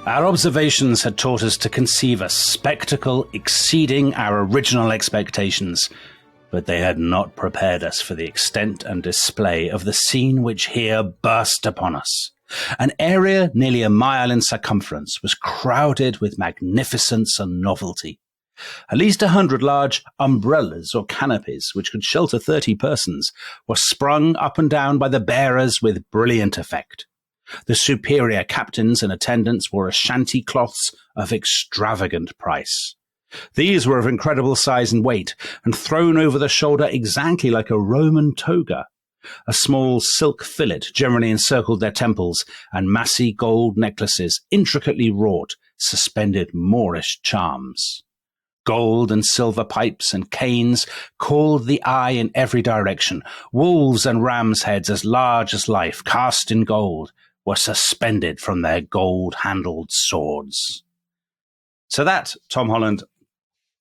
Our observations had taught us to conceive a spectacle exceeding our original expectations, but they had not prepared us for the extent and display of the scene which here burst upon us. An area nearly a mile in circumference was crowded with magnificence and novelty. At least 100 large umbrellas or canopies, which could shelter 30 persons, were sprung up and down by the bearers with brilliant effect. The superior captains and attendants wore Ashanti cloths of extravagant price. These were of incredible size and weight, and thrown over the shoulder exactly like a Roman toga. A small silk fillet generally encircled their temples, and massy gold necklaces, intricately wrought, suspended Moorish charms. Gold and silver pipes and canes called the eye in every direction. Wolves and rams' heads as large as life, cast in gold, were suspended from their gold-handled swords. So that, Tom Holland,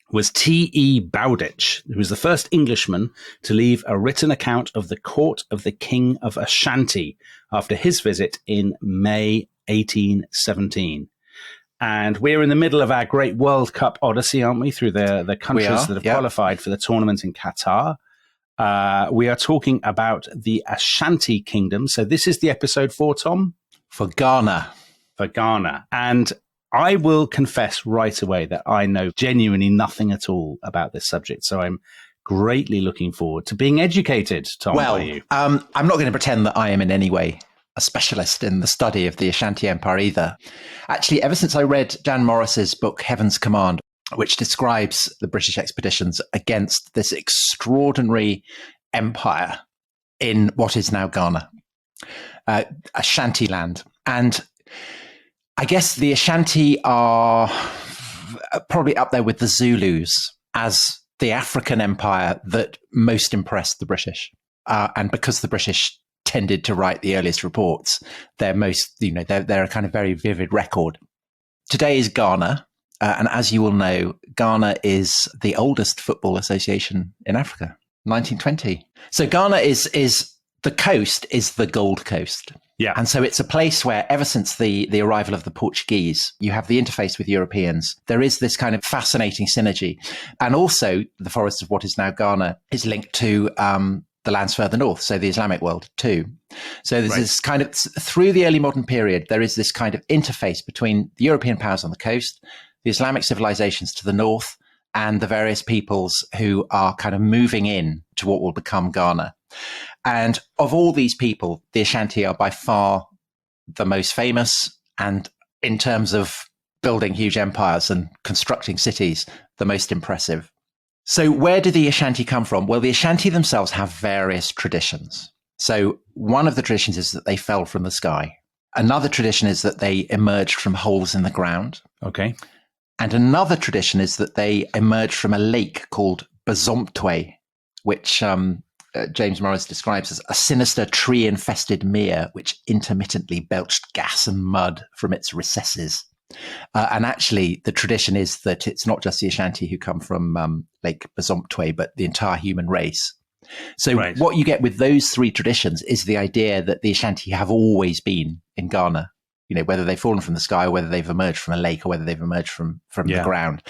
was T.E. Bowditch, who was the first Englishman to leave a written account of the court of the King of Ashanti after his visit in May 1817. And we're in the middle of our great World Cup odyssey, aren't we, through the countries that have qualified for the tournament in Qatar. We are talking about the Ashanti Kingdom. So this is the episode for Tom? For Ghana. For Ghana. And I will confess right away that I know genuinely nothing at all about this subject. So I'm greatly looking forward to being educated, Tom, by you. I'm not going to pretend that I am in any way a specialist in the study of the Ashanti Empire either. Actually, ever since I read Dan Morris's book, Heaven's Command, which describes the British expeditions against this extraordinary empire in what is now Ghana, Ashanti land. And I guess the Ashanti are probably up there with the Zulus as the African empire that most impressed the British. And because the British tended to write the earliest reports, they're a kind of very vivid record. Today is Ghana. And as you will know, Ghana is the oldest football association in Africa, 1920. So Ghana is the coast is the Gold Coast. Yeah. And so it's a place where ever since the arrival of the Portuguese, you have the interface with Europeans. There is this kind of fascinating synergy. And also the forest of what is now Ghana is linked to the lands further north, so the Islamic world too. So there's this kind of, through the early modern period, there is this kind of interface between the European powers on the coast, the Islamic civilizations to the north, and the various peoples who are kind of moving in to what will become Ghana. And of all these people, the Ashanti are by far the most famous, and in terms of building huge empires and constructing cities, the most impressive. So where do the Ashanti come from? Well, the Ashanti themselves have various traditions. So one of the traditions is that they fell from the sky. Another tradition is that they emerged from holes in the ground. Okay. And another tradition is that they emerged from a lake called Bazomptwe, which James Morris describes as a sinister tree-infested mere which intermittently belched gas and mud from its recesses. And actually, the tradition is that it's not just the Ashanti who come from Lake Bazomptwe, but the entire human race. So what you get with those three traditions is the idea that the Ashanti have always been in Ghana, you know, whether they've fallen from the sky or whether they've emerged from a lake or whether they've emerged from the ground.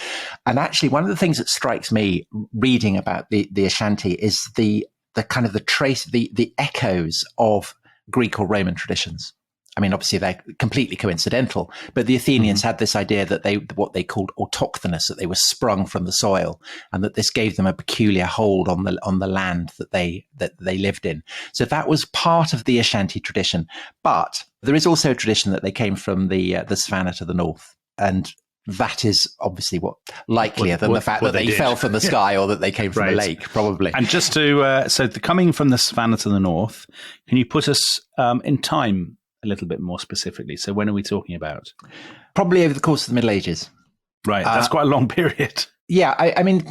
And actually, one of the things that strikes me reading about the Ashanti is the kind of the echoes of Greek or Roman traditions. I mean, obviously they're completely coincidental, but the Athenians had this idea that what they called autochthonous, that they were sprung from the soil, and that this gave them a peculiar hold on the land that they lived in. So that was part of the Ashanti tradition. But there is also a tradition that they came from the savannah to the north, and that is obviously likelier than the fact that they fell from the sky or that they came from a lake, probably. And just to coming from the savannah to the north, can you put us in time a little bit more specifically? So when are we talking about? Probably over the course of the Middle Ages. Right. That's quite a long period. Yeah. I mean,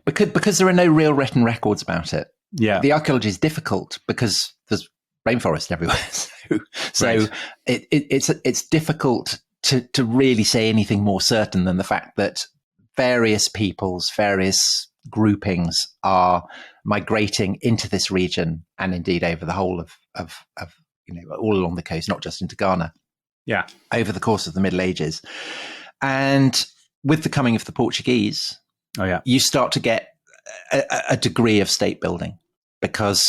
because there are no real written records about it. Yeah. The archaeology is difficult because there's rainforest everywhere. So it's difficult to really say anything more certain than the fact that various peoples, various groupings are migrating into this region, and indeed over the whole of all along the coast, not just into Ghana. Yeah. over the course of the Middle Ages. And with the coming of the Portuguese, you start to get a degree of state building, because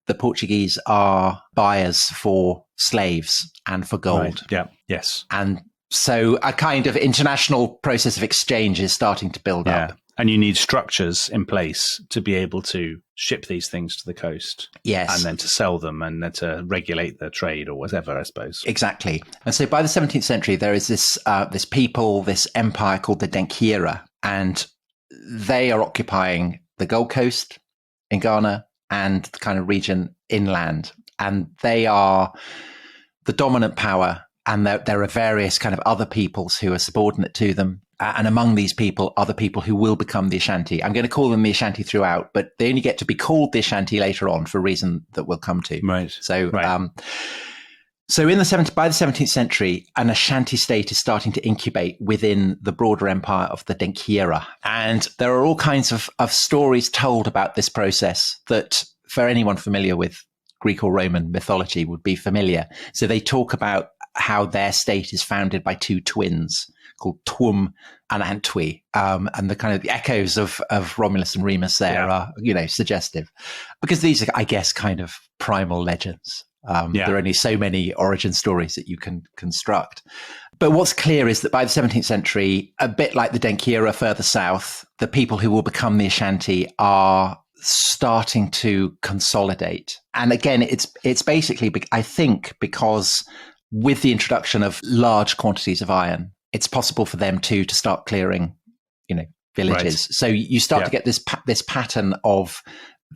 the Portuguese are buyers for slaves and for gold. Right. Yeah. Yes. And so a kind of international process of exchange is starting to build up. And you need structures in place to be able to ship these things to the coast. Yes. And then to sell them and then to regulate the trade or whatever, I suppose. Exactly. And so by the 17th century, there is this people, this empire called the Denkyira, and they are occupying the Gold Coast in Ghana and the kind of region inland. And they are the dominant power. And there are various kind of other peoples who are subordinate to them. And among these people are the people who will become the Ashanti. I'm going to call them the Ashanti throughout, but they only get to be called the Ashanti later on for a reason that we'll come to. Right. So, so by the 17th century, an Ashanti state is starting to incubate within the broader empire of the Denkyira. And there are all kinds of stories told about this process that, for anyone familiar with Greek or Roman mythology, would be familiar. So they talk about how their state is founded by two twins called Twum and Antwi. And the kind of the echoes of Romulus and Remus there are, suggestive, because these are, I guess, kind of primal legends. There are only so many origin stories that you can construct. But what's clear is that by the 17th century, a bit like the Denkyira further south, the people who will become the Ashanti are starting to consolidate. And again, it's basically, I think, because with the introduction of large quantities of iron, it's possible for them to start clearing, villages. Right. So you start to get this pattern of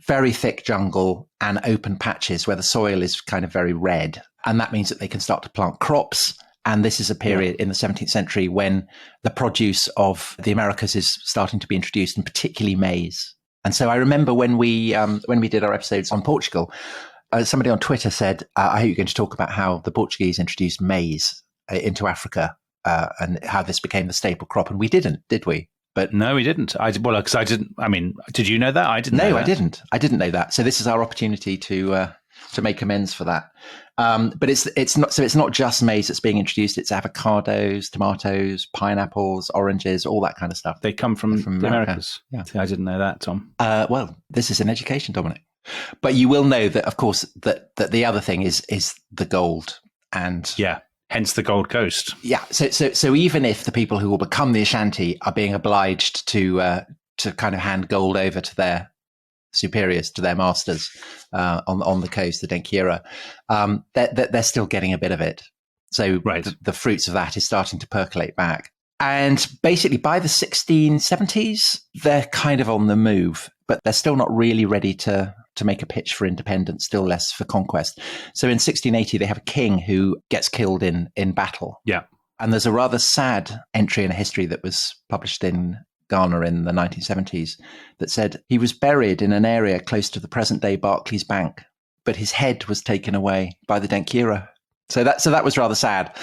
very thick jungle and open patches where the soil is kind of very red. And that means that they can start to plant crops. And this is a period in the 17th century when the produce of the Americas is starting to be introduced, and particularly maize. And so I remember when we did our episodes on Portugal, somebody on Twitter said, I hope you're going to talk about how the Portuguese introduced maize into Africa and how this became the staple crop. And we didn't, did we? But no, we didn't. Because I didn't. I mean, did you know that? I didn't. No, I didn't. I didn't know that. So this is our opportunity to make amends for that. But it's not just maize that's being introduced. It's avocados, tomatoes, pineapples, oranges, all that kind of stuff. They come from the Americas. Yeah. See, I didn't know that, Tom. Well, this is an education, Dominic. But you will know that, of course, that the other thing is the gold, and hence the Gold Coast. Yeah. So even if the people who will become the Ashanti are being obliged to kind of hand gold over to their superiors, to their masters on the coast, the Denkyira, they're still getting a bit of it. So the fruits of that is starting to percolate back. And basically by the 1670s, they're kind of on the move, but they're still not really ready to make a pitch for independence, still less for conquest. So in 1680, they have a king who gets killed in battle. Yeah. And there's a rather sad entry in a history that was published in Ghana in the 1970s that said he was buried in an area close to the present-day Barclays Bank, but his head was taken away by the Denkyira. So that was rather sad,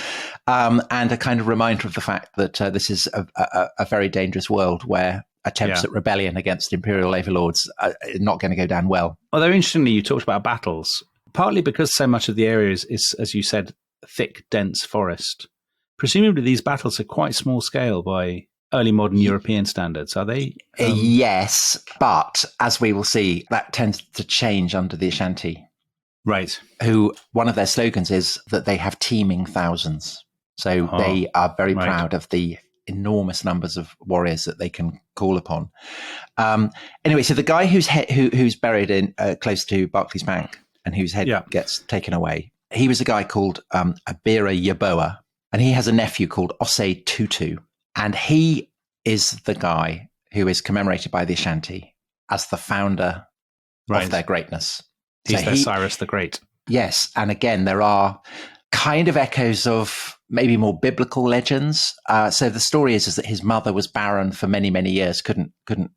and a kind of reminder of the fact that this is a very dangerous world where attempts at rebellion against imperial overlords are not going to go down well. Although interestingly, you talked about battles, partly because so much of the area is, as you said, thick, dense forest. Presumably these battles are quite small scale by early modern European standards, are they? Yes, but as we will see, that tends to change under the Ashanti. Right. Who, one of their slogans is that they have teeming thousands. So they are very proud of the enormous numbers of warriors that they can call upon. Anyway, so the guy who's buried in close to Barclays Bank and whose head gets taken away, he was a guy called Abira Yaboa, and he has a nephew called Osei Tutu. And he is the guy who is commemorated by the Ashanti as the founder of their greatness. He's their Cyrus the Great. Yes. And again, there are kind of echoes of maybe more biblical legends. So the story is that his mother was barren for many, many years, couldn't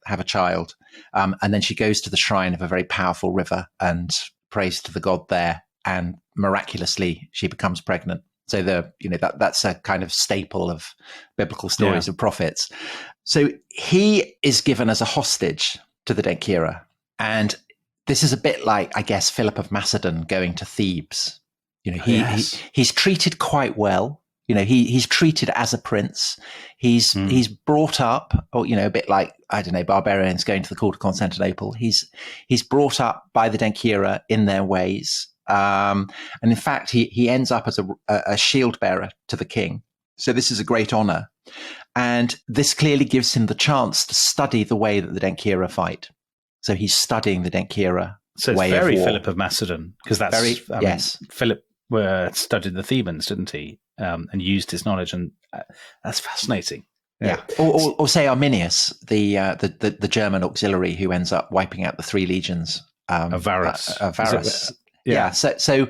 have a child. And then she goes to the shrine of a very powerful river and prays to the god there. And miraculously, she becomes pregnant. So that's a kind of staple of biblical stories of prophets. So he is given as a hostage to the Denkyira. And this is a bit like, I guess, Philip of Macedon going to Thebes. He's treated quite well, he's treated as a prince. He's brought up, or, a bit like, I don't know, barbarians going to the court of Constantinople. He's brought up by the Denkyira in their ways. And in fact, he ends up as a shield bearer to the king. So this is a great honor. And this clearly gives him the chance to study the way that the Denkyira fight. So he's studying the Denkyira so way it's very of war. Philip of Macedon, because that's yes. Philip studied the Thebans, didn't he? And used his knowledge, and that's fascinating. Yeah. Or say Arminius, the German auxiliary who ends up wiping out the 3 legions of Varus. Yeah. So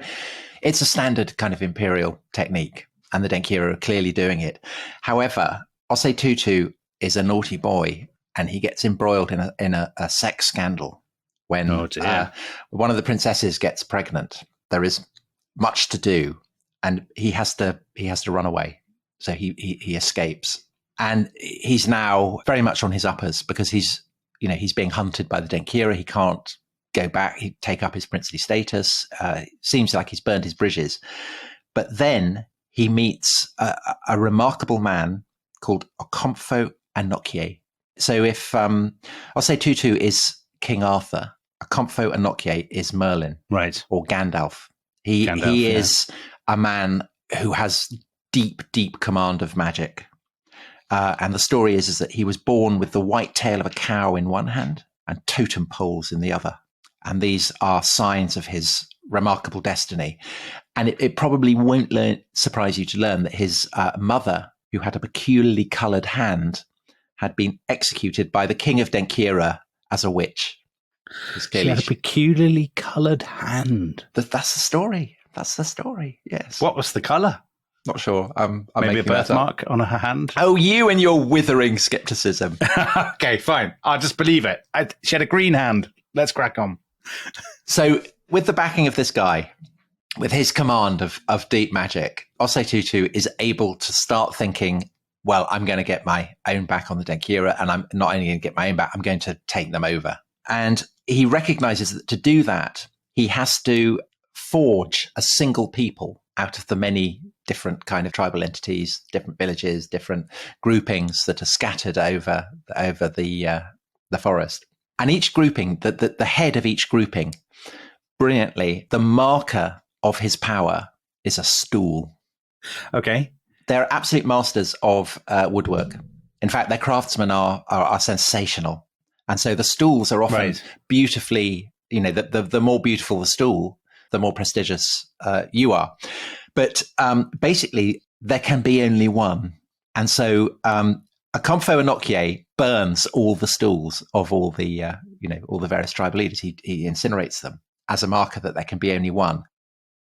it's a standard kind of imperial technique, and the Denkyira are clearly doing it. However, Osei Tutu is a naughty boy, and he gets embroiled in a sex scandal when one of the princesses gets pregnant. There is much to do, and he has to run away. So he escapes, and he's now very much on his uppers because he's being hunted by the Denkyira. He can't go back. He take up his princely status. Seems like he's burned his bridges, but then he meets a remarkable man called Okomfo Anokye. So if Osei Tutu is King Arthur, Okomfo Anokye is Merlin, right, or Gandalf. He is a man who has deep command of magic. And the story is that he was born with the white tail of a cow in one hand and totem poles in the other. And these are signs of his remarkable destiny. And it probably won't surprise you to learn that his mother, who had a peculiarly coloured hand, had been executed by the king of Denkyira as a witch. She had a peculiarly coloured hand. That's the story. That's the story, yes. What was the colour? Not sure. I'm Maybe a birthmark on her hand? Oh, you and your withering scepticism. Okay, fine. I'll just believe it. She had a green hand. Let's crack on. So with the backing of this guy, with his command of deep magic, Osei Tutu is able to start thinking, well, I'm going to get my own back on the Denkyira, and I'm not only going to get my own back, I'm going to take them over. And he recognizes that to do that, he has to forge a single people out of the many different kind of tribal entities, different villages, different groupings that are scattered over the forest. And each grouping, the head of each grouping, brilliantly, the marker of his power is a stool. Okay. They're absolute masters of woodwork. In fact, their craftsmen are sensational. And so the stools are often beautifully, the more beautiful the stool, the more prestigious you are. But basically, there can be only one. And so Okomfo Anokye burns all the stools of all the various tribal leaders. He incinerates them as a marker that there can be only one.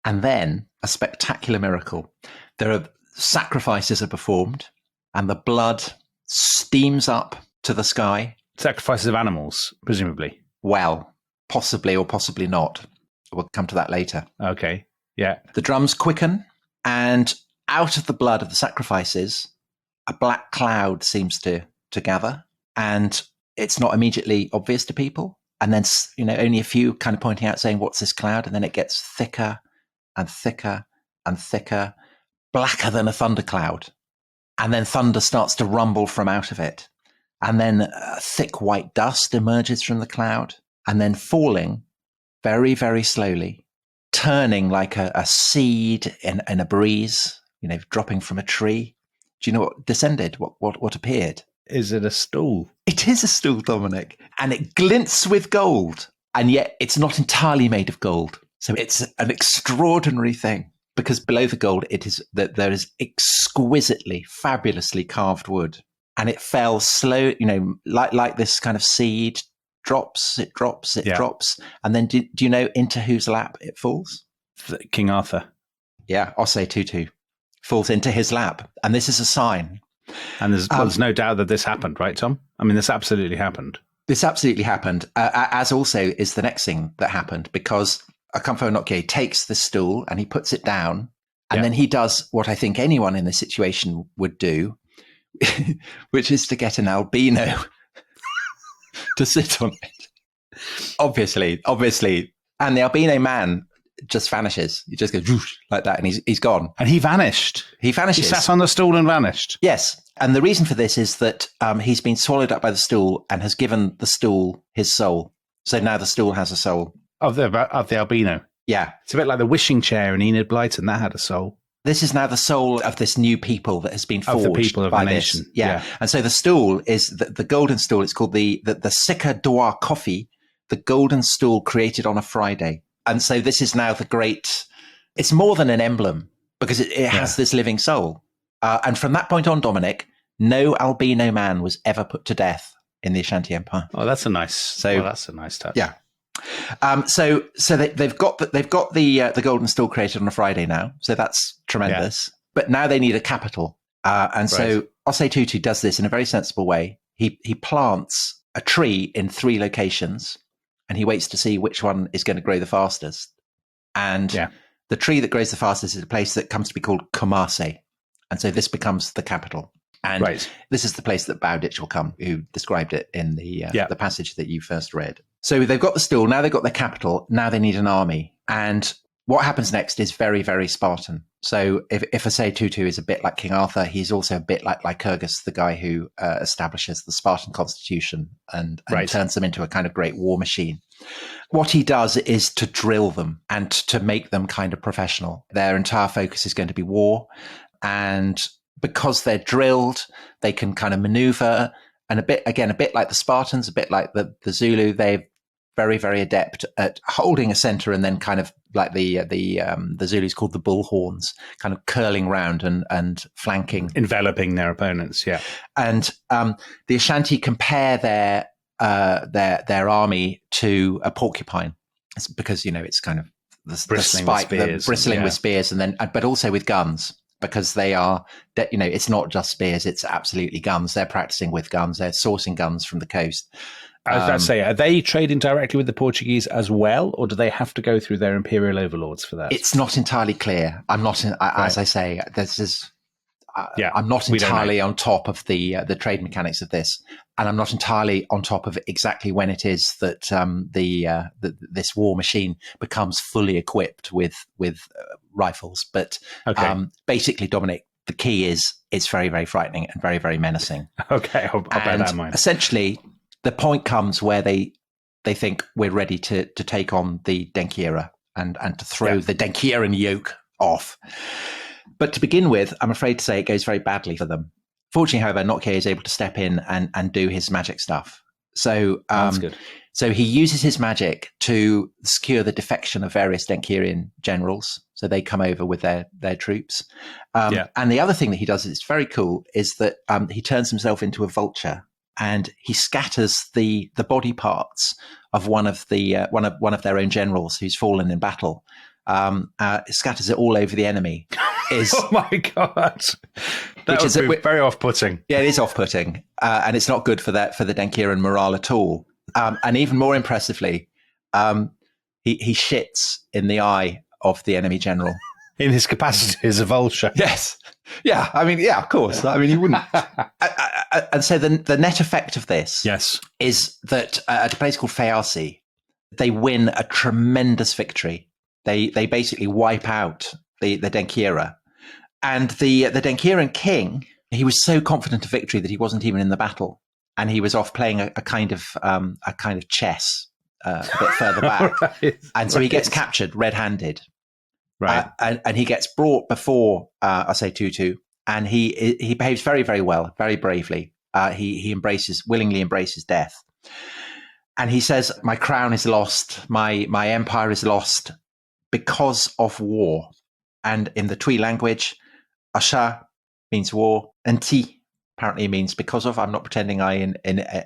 And then a spectacular miracle. There are sacrifices are performed, and the blood steams up to the sky. Sacrifices of animals, presumably. Well, possibly or possibly not. We'll come to that later. Okay, yeah. The drums quicken, and out of the blood of the sacrifices, a black cloud seems to gather, and it's not immediately obvious to people. And then, only a few kind of pointing out, saying, what's this cloud? And then it gets thicker and thicker and thicker, blacker than a thundercloud. And then thunder starts to rumble from out of it. And then a thick white dust emerges from the cloud, and then falling very, very slowly, turning like a seed in a breeze, dropping from a tree. Do you know what descended? What appeared? Is it a stool? It is a stool, Dominic. And it glints with gold. And yet it's not entirely made of gold. So it's an extraordinary thing, because below the gold, it is that there is exquisitely, fabulously carved wood. And it fell slow, like this kind of seed drops, it drops. And then do you know into whose lap it falls? King Arthur. Yeah, Osei Tutu falls into his lap. And this is a sign. And there's no doubt that this happened, right, Tom? I mean, this absolutely happened. This absolutely happened, as also is the next thing that happened, because Okomfo Anokye takes the stool and he puts it down, and then he does what I think anyone in this situation would do, which is to get an albino to sit on it. Obviously. And the albino man just vanishes. He just goes whoosh, like that, and he's gone. And he vanished. He vanishes. He sat on the stool and vanished. Yes. And the reason for this is that he's been swallowed up by the stool and has given the stool his soul. So now the stool has a soul. Of the albino. Yeah. It's a bit like the wishing chair in Enid Blyton. That had a soul. This is now the soul of this new people that has been forged of the people of by the this. nation. Yeah. And so the stool is the golden stool. It's called the Sika Dwa Coffee, the golden stool created on a Friday. And so this is now the great, it's more than an emblem because it has this living soul. And from that point on, Dominic, no albino man was ever put to death in the Ashanti Empire. Oh, that's a nice touch. Yeah. So they've got the golden stool created on a Friday now. So that's tremendous. Yeah. But now they need a capital. So Osei Tutu does this in a very sensible way. He plants a tree in 3 locations and he waits to see which one is going to grow the fastest. And the tree that grows the fastest is a place that comes to be called Kumase. And so this becomes the capital. And this is the place that Bowditch will come, who described it in the passage that you first read. So they've got the stool, now they've got their capital, now they need an army. And what happens next is very, very Spartan. So if Osei Tutu is a bit like King Arthur, he's also a bit like Lycurgus, the guy who establishes the Spartan constitution and turns them into a kind of great war machine. What he does is to drill them and to make them kind of professional. Their entire focus is going to be war. And because they're drilled, they can kind of maneuver. And a bit like the Spartans, a bit like the Zulu, they're very, very adept at holding a center and then kind of like the Zulus called the bull horns, kind of curling round and flanking. Enveloping their opponents, yeah. And the Ashanti compare their army to a porcupine. It's because, it's kind of the bristling spike, with spears, with spears, and then but also with guns. Because they are, it's not just spears, it's absolutely guns. They're practicing with guns. They're sourcing guns from the coast. I was about to say, are they trading directly with the Portuguese as well, or do they have to go through their imperial overlords for that? It's not entirely clear. I'm not, as I say, I'm not entirely on top of the trade mechanics of this, and I'm not entirely on top of exactly when it is that this war machine becomes fully equipped with rifles. But basically, Dominic, the key is it's very, very frightening and very, very menacing. Okay, I'll bear that in mind. Essentially, the point comes where they think we're ready to take on the Denkyira and to throw the Denkyran yoke off. But to begin with, I'm afraid to say it goes very badly for them. Fortunately, however, Notke is able to step in and do his magic stuff. So that's good. So he uses his magic to secure the defection of various Denkyrian generals. So they come over with their troops. And the other thing that he does is very cool is that he turns himself into a vulture and he scatters the body parts of one of their own generals who's fallen in battle. Scatters it all over the enemy. Oh my God. That would be very off-putting. Yeah, it is off-putting. And it's not good for the Denkyran morale at all. And even more impressively, he shits in the eye of the enemy general. In his capacity as a vulture. Yes. Yeah. I mean, yeah, of course. I mean, he wouldn't. And so the net effect of this is that at a place called Fayasi, they win a tremendous victory. They basically wipe out the Denkyira. And the Denkyran king, he was so confident of victory that he wasn't even in the battle. And he was off playing a kind of chess a bit further back. And so he gets captured red-handed. Right. And he gets brought before Osei Tutu, and he behaves very, very well, very bravely. He willingly embraces death. And he says, my crown is lost, my empire is lost because of war. And in the Twi language, Asha means war, and Ti apparently means because of. I'm not pretending I in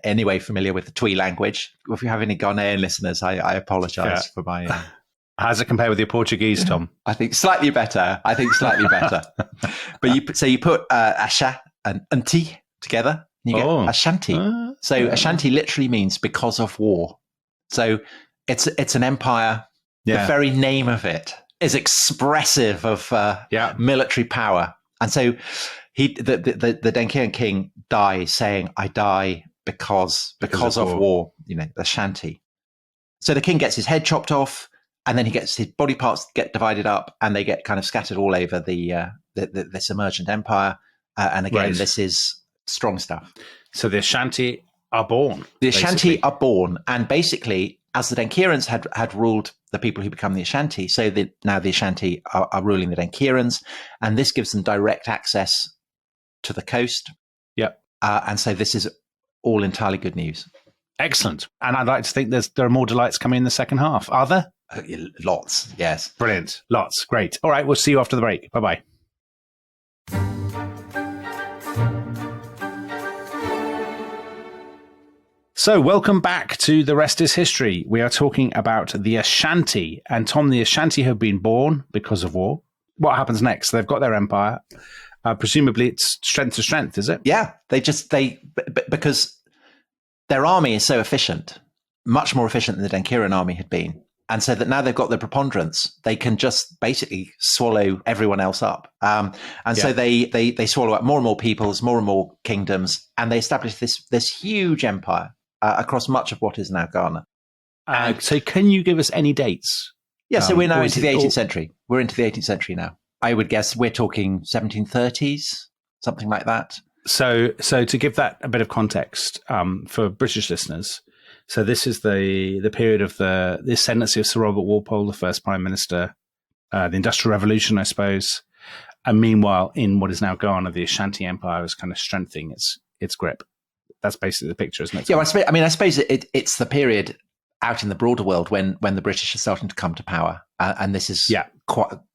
any way familiar with the Twi language. If you have any Ghanaian listeners, I apologize for my... How does it compare with your Portuguese, Tom? I think slightly better. But you put Asha and Ti together, and you get Ashanti. So Ashanti literally means because of war. So it's an empire. The very name of it is expressive of military power. And so the Denkyran king dies saying, I die because of war, Ashanti. So the king gets his head chopped off. and then his body parts get divided up, and they get kind of scattered all over this emergent empire. And again, this is strong stuff. So the Ashanti are born. The Ashanti are born, and basically, as the Denkirans had ruled the people who become the Ashanti, so that now the Ashanti are ruling the Denkirans, and this gives them direct access to the coast. Yep. And so this is all entirely good news. Excellent. And I'd like to think there are more delights coming in the second half. Are there? Lots, yes. Brilliant. Lots. Great. All right, we'll see you after the break. Bye-bye. So, welcome back to The Rest is History. We are talking about the Ashanti. And Tom, the Ashanti have been born because of war. What happens next? They've got their empire. Presumably it's strength to strength, is it? Yeah, because their army is so efficient, much more efficient than the Denkiran army had been. And so that now they've got the preponderance, they can just basically swallow everyone else up. So they swallow up more and more peoples, more and more kingdoms, and they establish this huge empire across much of what is now Ghana. So can you give us any dates? Yeah, so we're now into the 18th century. We're into the 18th century now. I would guess we're talking 1730s, something like that. So to give that a bit of context for British listeners, so this is the period of the ascendancy of Sir Robert Walpole, the first Prime Minister, the Industrial Revolution, I suppose. And meanwhile, in what is now Ghana, the Ashanti Empire is kind of strengthening its grip. That's basically the picture, isn't it? Yeah, I suppose it's the period out in the broader world when the British are starting to come to power. And this is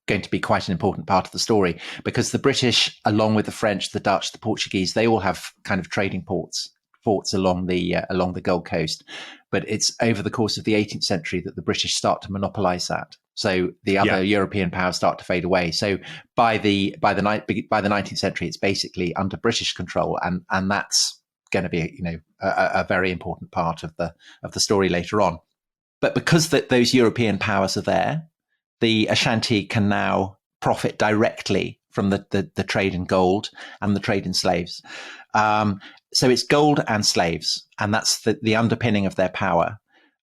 going to be quite an important part of the story, because the British, along with the French, the Dutch, the Portuguese, they all have kind of trading forts along the Gold Coast. But it's over the course of the 18th century that the British start to monopolize that. So the other European powers start to fade away. So by the 19th century, it's basically under British control, and that's going to be a very important part of the story later on. But because those European powers are there, the Ashanti can now profit directly from the trade in gold and the trade in slaves. So it's gold and slaves, and that's the underpinning of their power.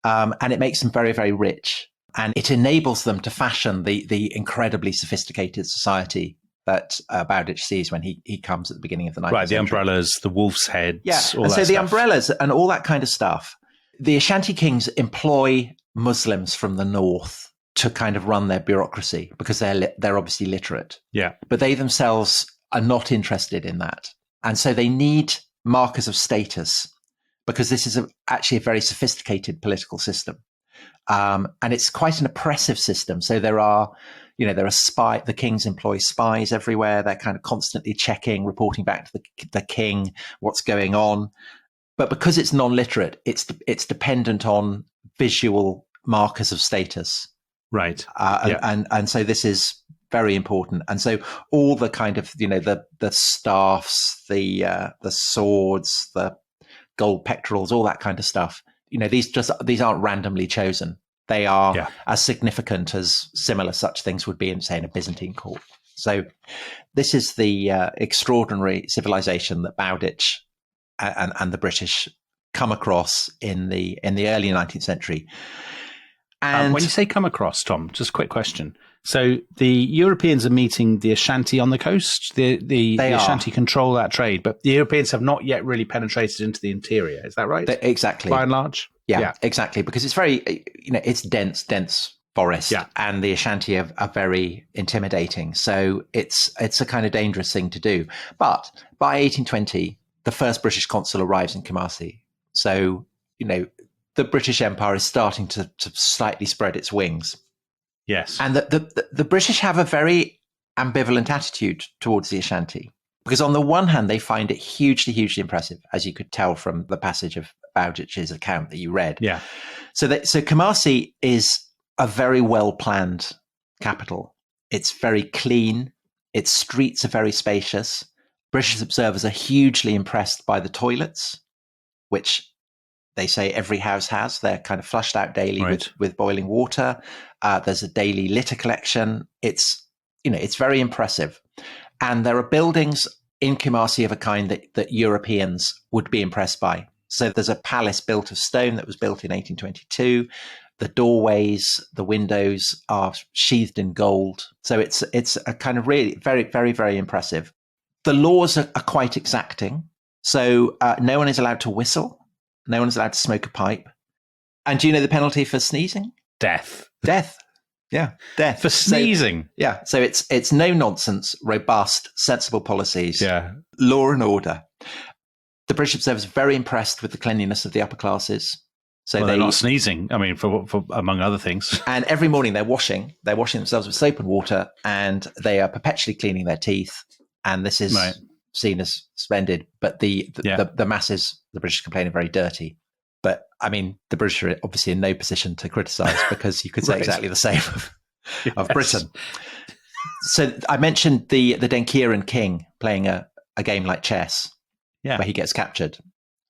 And it makes them very, very rich. And it enables them to fashion the incredibly sophisticated society that Bowditch sees when he comes at the beginning of the 19th century. Right, the umbrellas, the wolf's heads, all and that so the stuff. umbrellas and all that kind of stuff. The Ashanti kings employ Muslims from the north to kind of run their bureaucracy because they're obviously literate. Yeah. But they themselves are not interested in that. And so they need markers of status because this is actually a very sophisticated political system. And it's quite an oppressive system. So there are the kings employ spies everywhere. They're kind of constantly checking, reporting back to the king what's going on. But because it's non-literate, it's dependent on visual markers of status. Right. And so this is very important. And so all the kind of, the staffs, the swords, the gold pectorals, all that kind of stuff, these aren't randomly chosen. They are as significant as similar such things would be in, say, in a Byzantine court. So this is the extraordinary civilization that Bowditch and the British come across in the early 19th century. And when you say come across, Tom, just a quick question. So the Europeans are meeting the Ashanti on the coast. The Ashanti control that trade, but the Europeans have not yet really penetrated into the interior. Is that right? Exactly. By and large? Yeah, exactly. Because it's very, it's dense forest, and the Ashanti are very intimidating. So it's a kind of dangerous thing to do. But by 1820, the first British consul arrives in Kumasi. So, the British Empire is starting to slightly spread its wings. Yes. And the British have a very ambivalent attitude towards the Ashanti. Because on the one hand, they find it hugely, hugely impressive, as you could tell from the passage of Bowditch's account that you read. Yeah. So Kumasi is a very well-planned capital. It's very clean. Its streets are very spacious. British observers are hugely impressed by the toilets, which they say every house has. They're kind of flushed out daily with boiling water. There's a daily litter collection. It's very impressive. And there are buildings in Kumasi of a kind that Europeans would be impressed by. So there's a palace built of stone that was built in 1822. The doorways, the windows are sheathed in gold. So it's a kind of really very, very, very impressive. The laws are quite exacting. So no one is allowed to whistle. No one is allowed to smoke a pipe. And do you know the penalty for sneezing? Death. Yeah, death. For sneezing? So, yeah. So it's no nonsense, robust, sensible policies. Yeah. Law and order. The British observers are very impressed with the cleanliness of the upper classes. So they're not sneezing. I mean, for among other things. And every morning they're washing themselves with soap and water, and they are perpetually cleaning their teeth. And this is seen as splendid. But the masses, the British complain, are very dirty. But I mean, the British are obviously in no position to criticise, because you could say exactly the same of Britain. So I mentioned the Denkiran king playing a game like chess, where he gets captured.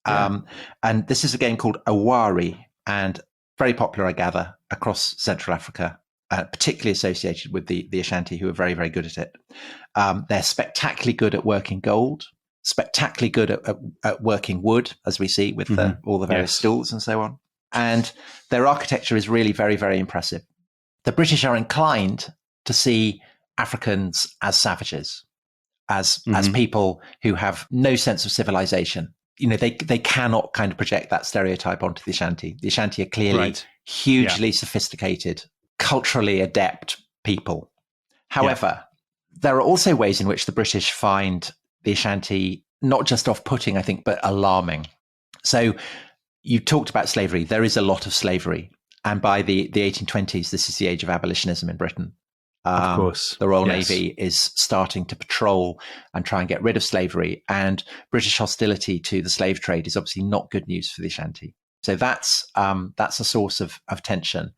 And this is a game called Awari, and very popular, I gather, across Central Africa, particularly associated with the Ashanti, who are very, very good at it. They're spectacularly good at working gold, spectacularly good at working wood, as we see with all the various stools and so on. And their architecture is really very, very impressive. The British are inclined to see Africans as savages, as people who have no sense of civilization. You know, they cannot kind of project that stereotype onto the Ashanti. The Ashanti are clearly hugely sophisticated, culturally adept people. However, there are also ways in which the British find the Ashanti not just off-putting, I think, but alarming. So you talked about slavery. There is a lot of slavery. And by the 1820s, this is the age of abolitionism in Britain. Of course. The Royal Navy is starting to patrol and try and get rid of slavery. And British hostility to the slave trade is obviously not good news for the Ashanti. So that's a source of tension.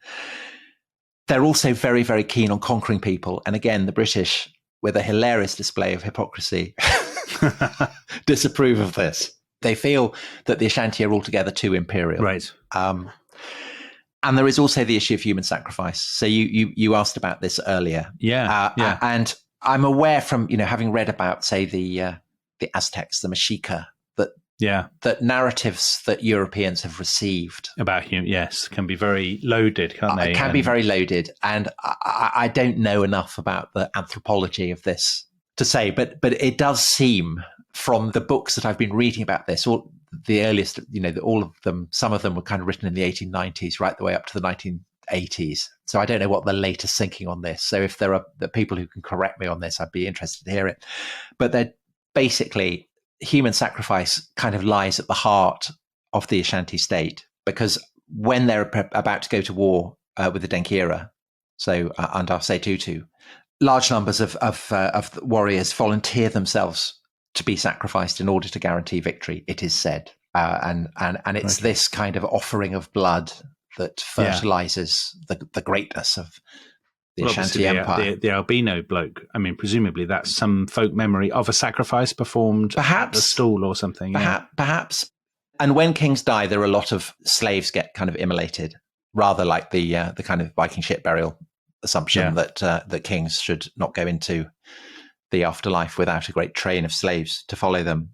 They're also very, very keen on conquering people. And again, the British, with a hilarious display of hypocrisy, disapprove of this. They feel that the Ashanti are altogether too imperial. Right. And there is also the issue of human sacrifice. So you asked about this earlier. And I'm aware from, having read about, say, the Aztecs, the Mexica, that narratives that Europeans have received about can be very loaded, can't they? Can be very loaded. And I don't know enough about the anthropology of this to say, but it does seem from the books that I've been reading about this, or the earliest, all of them, some of them were kind of written in the 1890s, right the way up to the 1980s. So I don't know what the latest thinking on this. So if there are the people who can correct me on this, I'd be interested to hear it. But they're basically, human sacrifice kind of lies at the heart of the Ashanti state, because when they're about to go to war with the Denkyira, so under Setutu, large numbers of warriors volunteer themselves to be sacrificed in order to guarantee victory, it is said. And it's this kind of offering of blood that fertilizes the greatness of the Ashanti Empire. The albino bloke, I mean, presumably that's some folk memory of a sacrifice performed at the stool or something. Perhaps. And when kings die, there are a lot of slaves get kind of immolated, rather like the kind of Viking ship burial assumption that kings should not go into the afterlife without a great train of slaves to follow them.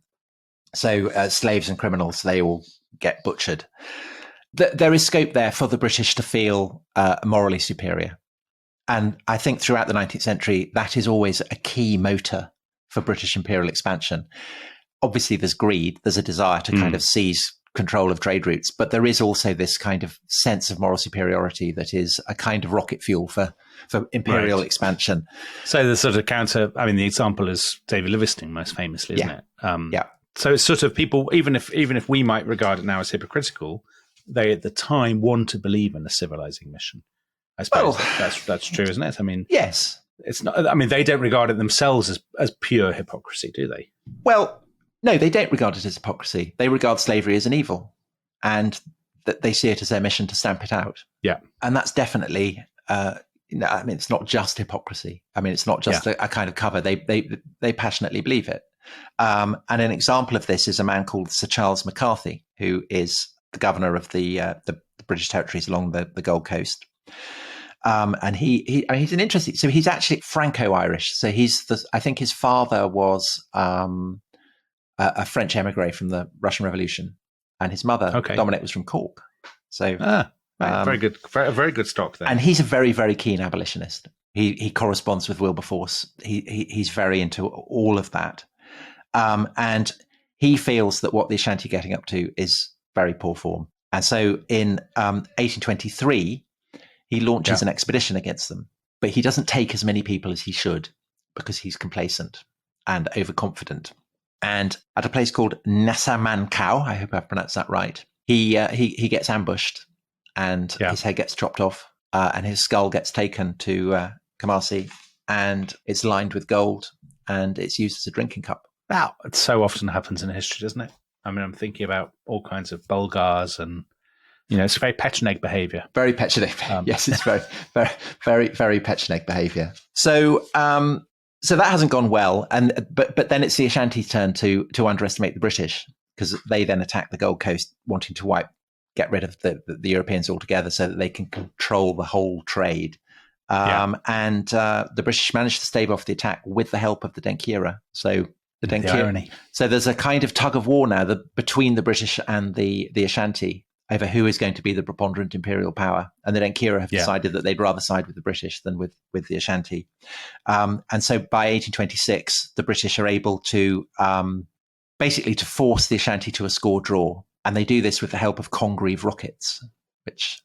So slaves and criminals, they all get butchered. There is scope there for the British to feel morally superior. And I think throughout the 19th century, that is always a key motor for British imperial expansion. Obviously, there's greed. There's a desire to kind of seize control of trade routes. But there is also this kind of sense of moral superiority that is a kind of rocket fuel for imperial expansion. So the sort of the example is David Livingstone, most famously, isn't it? So it's sort of people, even if we might regard it now as hypocritical, they at the time want to believe in a civilizing mission. I suppose that's true, isn't it? I mean, yes, it's not. I mean, they don't regard it themselves as pure hypocrisy, do they? Well, no, they don't regard it as hypocrisy. They regard slavery as an evil, and that they see it as their mission to stamp it out. Yeah, and that's definitely. It's not just hypocrisy. I mean, it's not just a kind of cover. They passionately believe it. And an example of this is a man called Sir Charles McCarthy, who is the governor of the British territories along the Gold Coast. And he's an interesting. So he's actually Franco-Irish. So I think his father was a French emigre from the Russian Revolution, and his mother Dominic was from Cork. So Very good, very good stock there. And he's a very, very keen abolitionist. He corresponds with Wilberforce. He's very into all of that. And he feels that what the Ashanti are getting up to is very poor form. And so in 1823, he launches an expedition against them. But he doesn't take as many people as he should because he's complacent and overconfident. And at a place called Nasamankau, I hope I've pronounced that right, he gets ambushed and his head gets chopped off and his skull gets taken to Kumasi, and it's lined with gold and it's used as a drinking cup. Wow, it so often happens in history, doesn't it? I mean, I'm thinking about all kinds of Bulgars and, it's very Petcheneg behavior. Very Petcheneg. Yes, it's very, very, very, very Petcheneg behavior. So so that hasn't gone well. But then it's the Ashanti's turn to underestimate the British, because they then attack the Gold Coast, wanting to get rid of the Europeans altogether so that they can control the whole trade. And the British managed to stave off the attack with the help of the Denkyira. So the irony. So there's a kind of tug of war now between the British and the Ashanti over who is going to be the preponderant imperial power. And the Denkyira have decided that they'd rather side with the British than with the Ashanti. And so by 1826, the British are able to basically to force the Ashanti to a score draw. And they do this with the help of Congreve rockets, which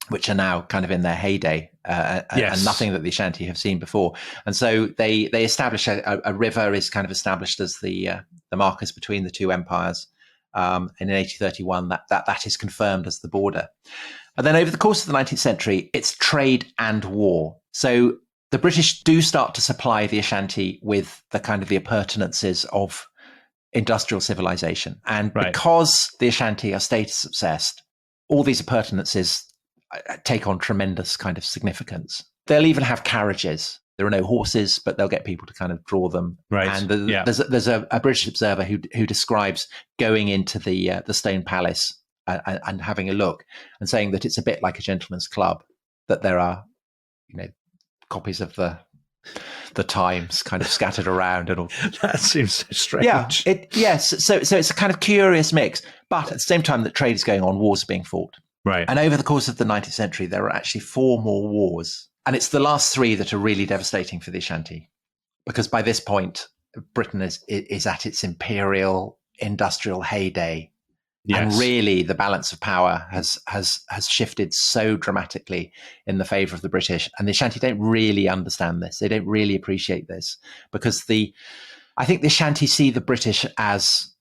which are now kind of in their heyday, and nothing that the Ashanti have seen before. And so they establish a river is kind of established as the markers between the two empires. And in 1831, that is confirmed as the border. And then over the course of the 19th century, it's trade and war. So the British do start to supply the Ashanti with the kind of the appurtenances of industrial civilization. And because the Ashanti are status obsessed, all these appurtenances take on tremendous kind of significance. They'll even have carriages. There are no horses, but they'll get people to kind of draw them. Right. And there's a British observer who describes going into the Stone Palace and having a look and saying that it's a bit like a gentleman's club, that there are, copies of the Times kind of scattered around and all. That seems so strange. So it's a kind of curious mix, but at the same time that trade is going on, wars are being fought. Right. And over the course of the 19th century, there are actually 4 more wars. And it's the last 3 that are really devastating for the Ashanti, because by this point, Britain is at its imperial industrial heyday. Yes. And really the balance of power has shifted so dramatically in the favor of the British. And the Ashanti don't really understand this. They don't really appreciate this, because I think the Ashanti see the British as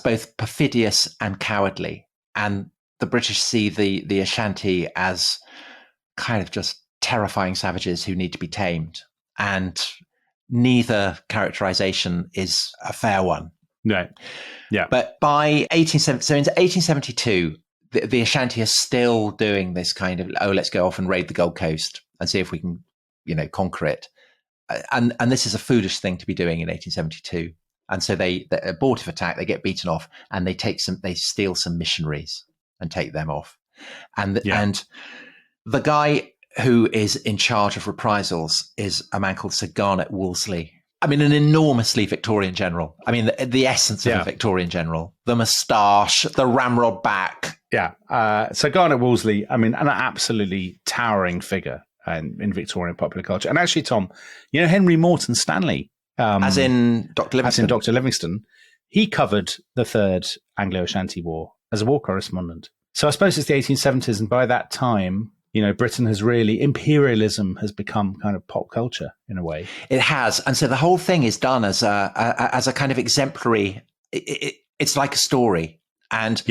both perfidious and cowardly. And the British see the Ashanti as kind of just terrifying savages who need to be tamed. And neither characterization is a fair one. Right. Yeah. But by 1872, the Ashanti are still doing this kind of, let's go off and raid the Gold Coast and see if we can, conquer it. And this is a foolish thing to be doing in 1872. And so they abortive attack, they get beaten off, and they steal some missionaries and take them off. And the guy who is in charge of reprisals is a man called Sir Garnet Wolseley. I mean, an enormously Victorian general. I mean, the essence of a Victorian general. The moustache, the ramrod back. Yeah. So Garnet Wolseley, I mean, an absolutely towering figure in Victorian popular culture. And actually, Tom, Henry Morton Stanley. As in Dr. Livingstone. As in Dr. Livingstone. He covered the Third Anglo-Ashanti War as a war correspondent. So I suppose it's the 1870s. And by that time, Britain has imperialism has become kind of pop culture in a way. It has. And so the whole thing is done as a kind of exemplary, it's like a story. And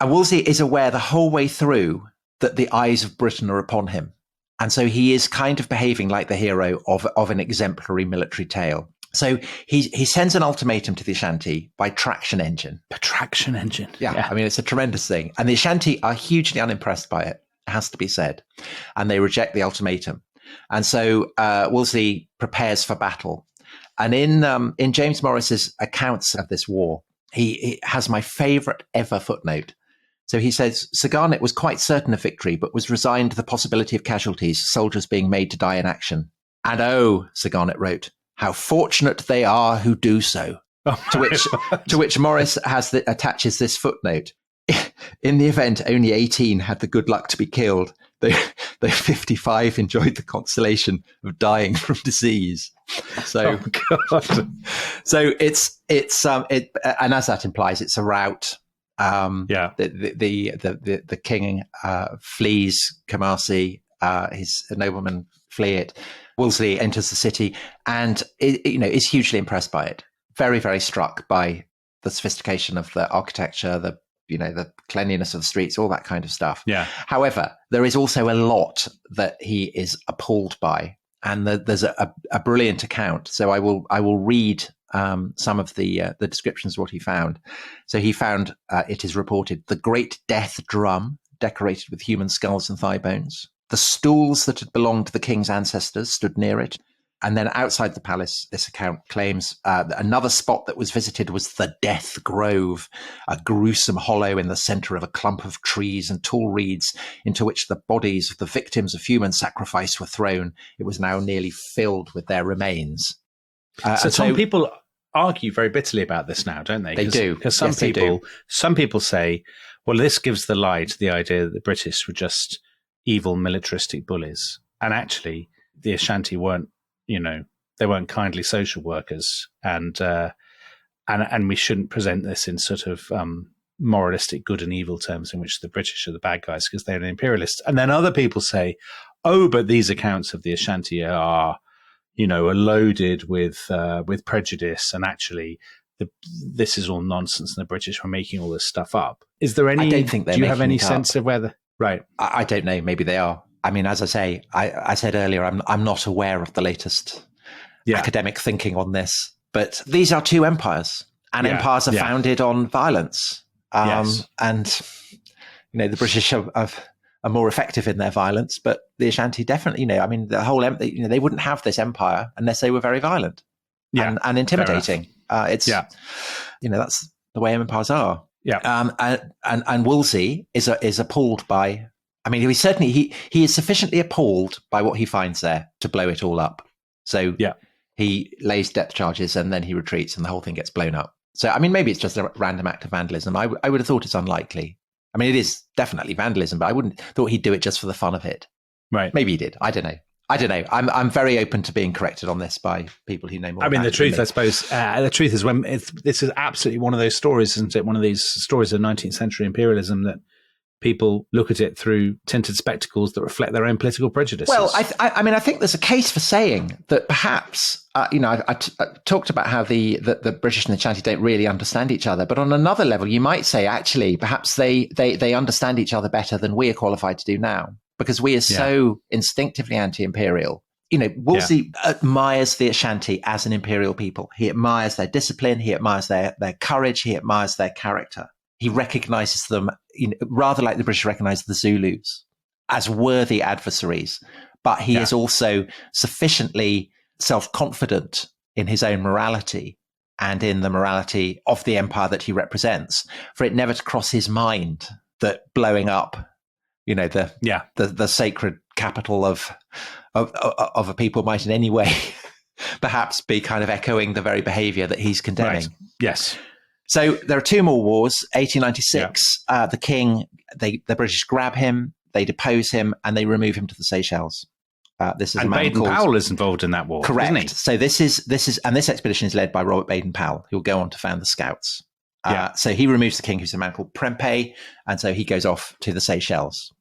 Wolsey is aware the whole way through that the eyes of Britain are upon him. And so he is kind of behaving like the hero of an exemplary military tale. So he sends an ultimatum to the Ashanti by traction engine. A traction engine. Yeah. I mean, it's a tremendous thing. And the Ashanti are hugely unimpressed by it. Has to be said, and they reject the ultimatum. And so Wolsey prepares for battle. And in James Morris's accounts of this war, he has my favorite ever footnote. So he says, Sir Garnet was quite certain of victory, but was resigned to the possibility of casualties, soldiers being made to die in action. And Sir Garnet wrote, how fortunate they are who do so. To which Morris attaches this footnote. in the event only 18 had the good luck to be killed, though 55 enjoyed the consolation of dying from disease. So, so and as that implies, it's a rout. The king flees Kumasi. His noblemen flee it. Wolsey enters the city and is hugely impressed by it. Very, very struck by the sophistication of the architecture, the cleanliness of the streets, all that kind of stuff. Yeah. However, there is also a lot that he is appalled by, and there's a brilliant account. So I will read some of the descriptions of what he found. So he found, it is reported, the great death drum decorated with human skulls and thigh bones. The stools that had belonged to the king's ancestors stood near it. And then outside the palace, this account claims another spot that was visited was the Death Grove, a gruesome hollow in the center of a clump of trees and tall reeds into which the bodies of the victims of human sacrifice were thrown. It was now nearly filled with their remains. So some people argue very bitterly about this now, don't they? They do. Because some people say, well, this gives the lie to the idea that the British were just evil militaristic bullies. And actually, the Ashanti weren't, they weren't kindly social workers. And we shouldn't present this in sort of moralistic good and evil terms in which the British are the bad guys because they're imperialists. And then other people say, oh, but these accounts of the Ashanti are loaded with prejudice, and actually this is all nonsense, and the British were making all this stuff up. Is there any? I don't think they're. Do you have any sense of whether? Right. I don't know. Maybe they are. I mean, as I say, I said earlier, I'm not aware of the latest academic thinking on this. But these are two empires, and empires are founded on violence. And the British are more effective in their violence, but the Ashanti definitely, the whole, they wouldn't have this empire unless they were very violent and intimidating. That's the way empires are. Yeah. And Wolsey is appalled by, he is sufficiently appalled by what he finds there to blow it all up. So he lays depth charges and then he retreats and the whole thing gets blown up. So, maybe it's just a random act of vandalism. I would have thought it's unlikely. It is definitely vandalism, but I wouldn't thought he'd do it just for the fun of it. Right. Maybe he did. I don't know. I'm very open to being corrected on this by people who know more. The truth, I suppose, the truth is this is absolutely one of those stories, isn't it? One of these stories of 19th century imperialism that people look at it through tinted spectacles that reflect their own political prejudices. Well, I think there's a case for saying that perhaps, I talked about how the British and the Ashanti don't really understand each other, but on another level, you might say actually perhaps they understand each other better than we are qualified to do now, because we are so instinctively anti-imperial. Wolsey admires the Ashanti as an imperial people. He admires their discipline. He admires their courage. He admires their character. He recognizes them, rather like the British recognize the Zulus, as worthy adversaries. But he is also sufficiently self-confident in his own morality and in the morality of the empire that he represents for it never to cross his mind that blowing up, the sacred capital of a people might in any way perhaps be kind of echoing the very behavior that he's condemning. Right. Yes. So there are two more wars. 1896, the king, the British grab him, they depose him, and they remove him to the Seychelles. This is and Baden-Powell is involved in that war, correct? Isn't he? So this expedition is led by Robert Baden-Powell, who will go on to found the Scouts. So he removes the king, who's a man called Prempeh, and so he goes off to the Seychelles.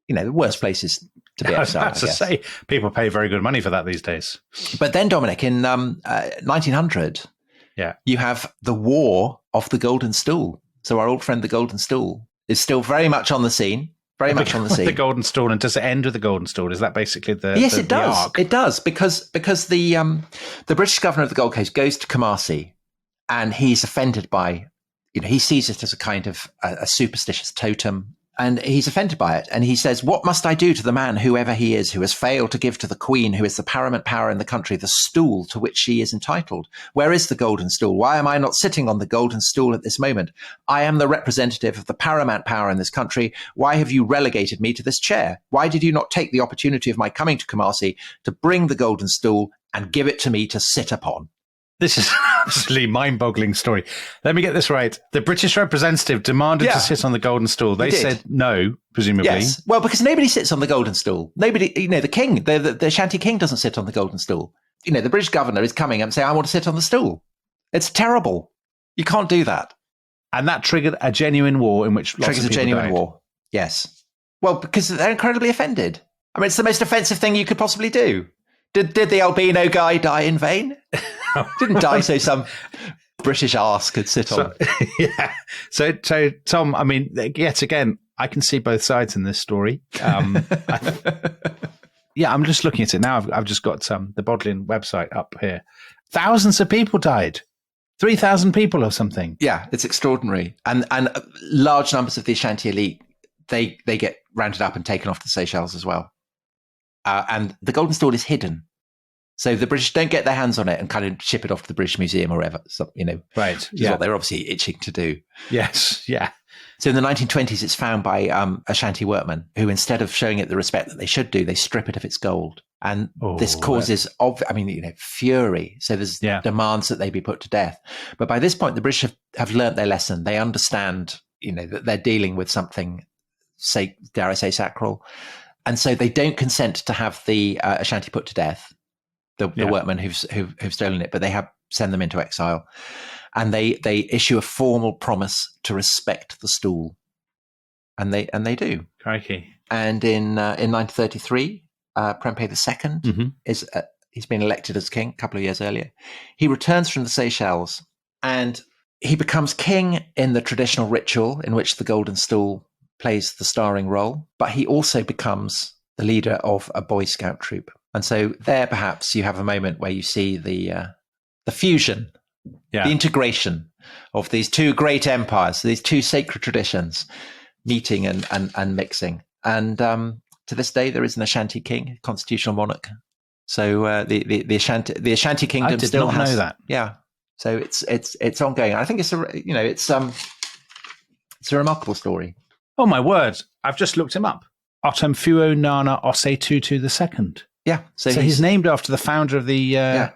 The worst places to be exiled. I was about to say, people pay very good money for that these days. But then, Dominic, in 1900. You have the War of the Golden Stool. So our old friend, the Golden Stool, is still very much on the scene. The Golden Stool, and does it end with the Golden Stool? Is that basically the Yes, it does. Arc? It does because the British governor of the Gold Coast goes to Kumasi, and he's offended by, he sees it as a kind of a superstitious totem. And he's offended by it. And he says, what must I do to the man, whoever he is, who has failed to give to the queen, who is the paramount power in the country, the stool to which she is entitled? Where is the golden stool? Why am I not sitting on the golden stool at this moment? I am the representative of the paramount power in this country. Why have you relegated me to this chair? Why did you not take the opportunity of my coming to Kumasi to bring the golden stool and give it to me to sit upon? This is an absolutely mind-boggling story. Let me get this right. The British representative demanded to sit on the golden stool. They said no, presumably. Yes. Well, because nobody sits on the golden stool. Nobody, the king, the Ashanti king doesn't sit on the golden stool. The British governor is coming and saying, I want to sit on the stool. It's terrible. You can't do that. And that triggered a genuine war in which lots of people died. War. Yes. Well, because they're incredibly offended. I mean, it's the most offensive thing you could possibly do. Did the albino guy die in vain? Didn't die so some British arse could sit on. Yeah. So Tom, I mean, yet again, I can see both sides in this story. I'm just looking at it now. I've just got the Bodleian website up here. Thousands of people died. 3,000 people or something. Yeah, it's extraordinary. And large numbers of the Ashanti elite, they get rounded up and taken off the Seychelles as well. And the golden stool is hidden. So the British don't get their hands on it and kind of ship it off to the British Museum or whatever. So, right. Yeah. What they're obviously itching to do. Yes. Yeah. So in the 1920s, it's found by Ashanti workmen who, instead of showing it the respect that they should do, they strip it of its gold. And this causes, fury. So there's demands that they be put to death. But by this point, the British have learnt their lesson. They understand, that they're dealing with something, dare I say, sacral. And so they don't consent to have the Ashanti put to death, the workmen who've stolen it, but they send them into exile. And they issue a formal promise to respect the stool. And they do. Crikey. And in 1933, Prempeh II he's been elected as king a couple of years earlier. He returns from the Seychelles and he becomes king in the traditional ritual in which the golden stool plays the starring role, but he also becomes the leader of a Boy Scout troop. And so there, perhaps you have a moment where you see the fusion, the integration of these two great empires, these two sacred traditions meeting and mixing. And to this day, there is an Ashanti king, constitutional monarch. So the Ashanti kingdom still has. I did not know that. Yeah. So it's ongoing. I think it's a remarkable story. Oh my word! I've just looked him up. Otamfuo Nana Osei Tutu II. Yeah. So he's named after the founder of the.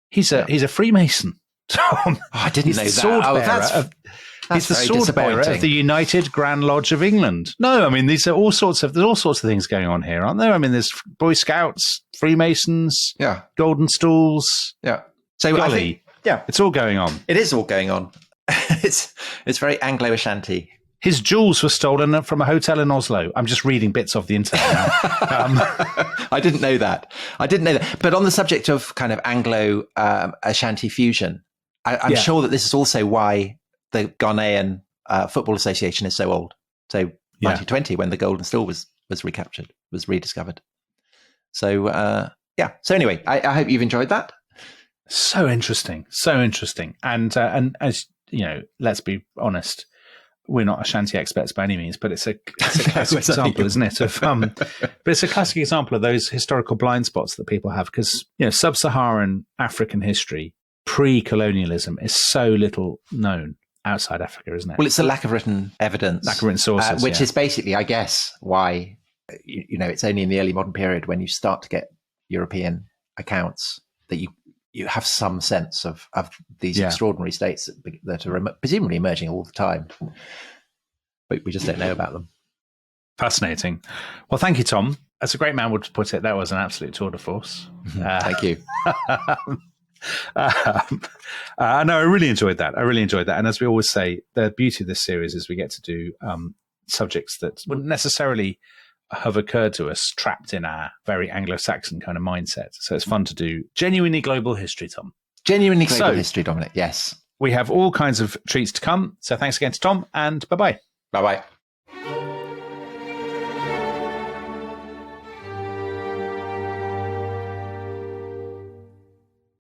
He's a Freemason. Tom. I didn't know that. He's the sword bearer of the United Grand Lodge of England. No, I mean there's all sorts of things going on here, aren't there? I mean there's Boy Scouts, Freemasons, golden stools. Yeah. So I think, it's all going on. It is all going on. It's very Anglo-Ashanti. His jewels were stolen from a hotel in Oslo. I'm just reading bits off the internet now. I didn't know that. But on the subject of kind of Anglo-Ashanti fusion, I'm sure that this is also why the Ghanaian Football Association is so old. So 1920, when the golden stool was recaptured, was rediscovered. So, So anyway, I hope you've enjoyed that. So interesting. And as you know, let's be honest, we're not Ashanti experts by any means, but it's a classic example, isn't it? But it's a classic example of those historical blind spots that people have, because sub-Saharan African history, pre-colonialism, is so little known outside Africa, isn't it? Well, it's a lack of written evidence, lack of written sources, which is basically, I guess, why it's only in the early modern period when you start to get European accounts that you have some sense of these extraordinary states that are presumably emerging all the time, but we just don't know about them. Fascinating. Well, thank you, Tom. As a great man would put it, that was an absolute tour de force. Thank you. No, I really enjoyed that. And as we always say, the beauty of this series is we get to do subjects that wouldn't necessarily have occurred to us trapped in our very Anglo-Saxon kind of mindset. So it's fun to do genuinely global history, Tom. Genuinely global history, Dominic. Yes. We have all kinds of treats to come. So thanks again to Tom, and bye-bye. Bye-bye.